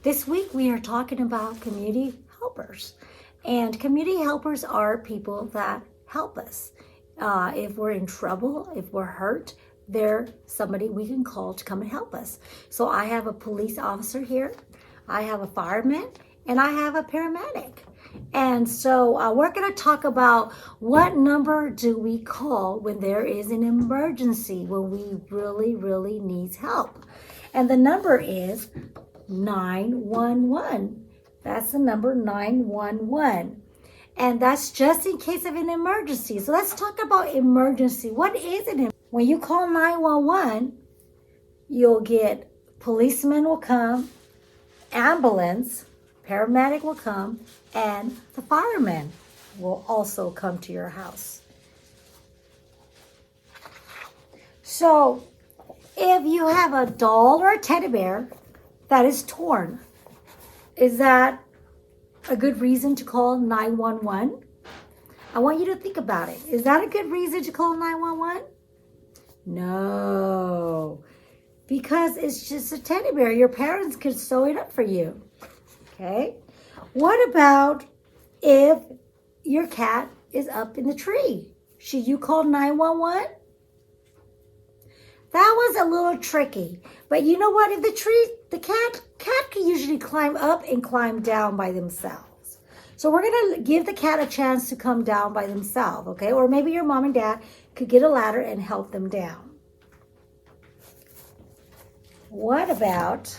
This week we are talking about community helpers. And community helpers are people that help us. If we're in trouble, if we're hurt, they're somebody we can call to come and help us. So I have a police officer here, I have a fireman, and I have a paramedic. And so we're going to talk about what number do we call when there is an emergency, when we really need help. And the number is 911. That's the number 911. And that's just in case of an emergency. So let's talk about emergency. What is an emergency? When you call 911, you'll get policemen will come, ambulance, paramedic will come, and the firemen will also come to your house. So if you have a doll or a teddy bear that is torn, is that a good reason to call 911? I want you to think about it. Is that a good reason to call 911? No, because it's just a teddy bear. Your parents could sew it up for you. Okay. What about if your cat is up in the tree? Should you call 911? That was a little tricky. But you know what? If the cat can usually climb up and climb down by themselves. So we're going to give the cat a chance to come down by themselves, okay? Or maybe your mom and dad could get a ladder and help them down. What about,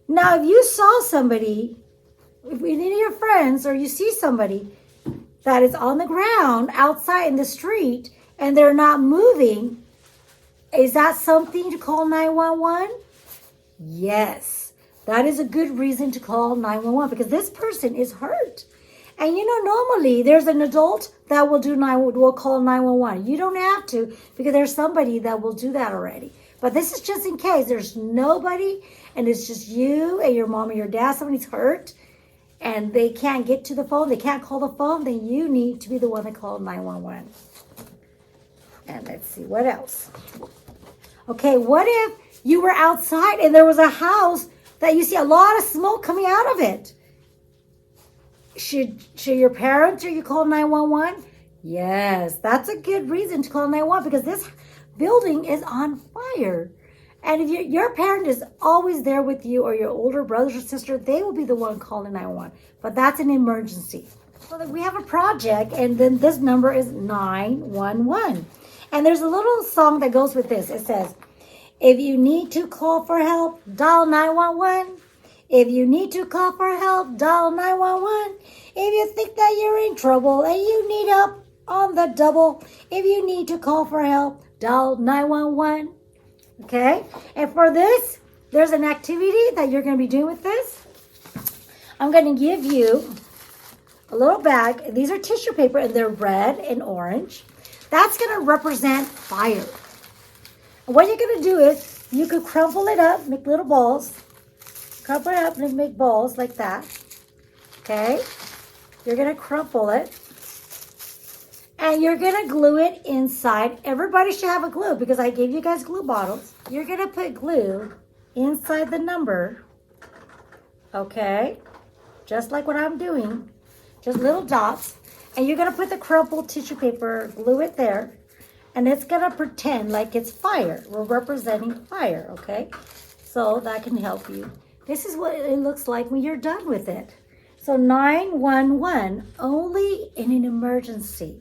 now if you saw somebody, if any of your friends or you see somebody that is on the ground outside in the street and they're not moving, is that something to call 911? Yes, that is a good reason to call 911 because this person is hurt. And you know, normally there's an adult that will call 911. You don't have to because there's somebody that will do that already. But this is just in case there's nobody and it's just you and your mom and your dad, somebody's hurt and they can't get to the phone, they can't call the phone, then you need to be the one that called 911. And let's see, what else? Okay, what if you were outside and there was a house that you see a lot of smoke coming out of it? Should your parents or you call 911? Yes, that's a good reason to call 911 because this building is on fire. And if your parent is always there with you or your older brother or sister, they will be the one calling 911. But that's an emergency. So we have a project and then this number is 911. And there's a little song that goes with this. It says, if you need to call for help, dial 911. If you need to call for help, dial 911. If you think that you're in trouble and you need help on the double, if you need to call for help, dial 911. Okay? And for this, there's an activity that you're going to be doing with this. I'm going to give you a little bag. These are tissue paper and they're red and orange. That's going to represent fire. And what you're going to do is you could crumple it up, make little balls. Crumple it up and make balls like that. Okay? You're going to crumple it. And you're going to glue it inside. Everybody should have a glue because I gave you guys glue bottles. You're going to put glue inside the number. Okay? Just like what I'm doing. Just little dots. And you're going to put the crumpled tissue paper, glue it there. And it's going to pretend like it's fire. We're representing fire, okay? So that can help you. This is what it looks like when you're done with it. So 911, only in an emergency.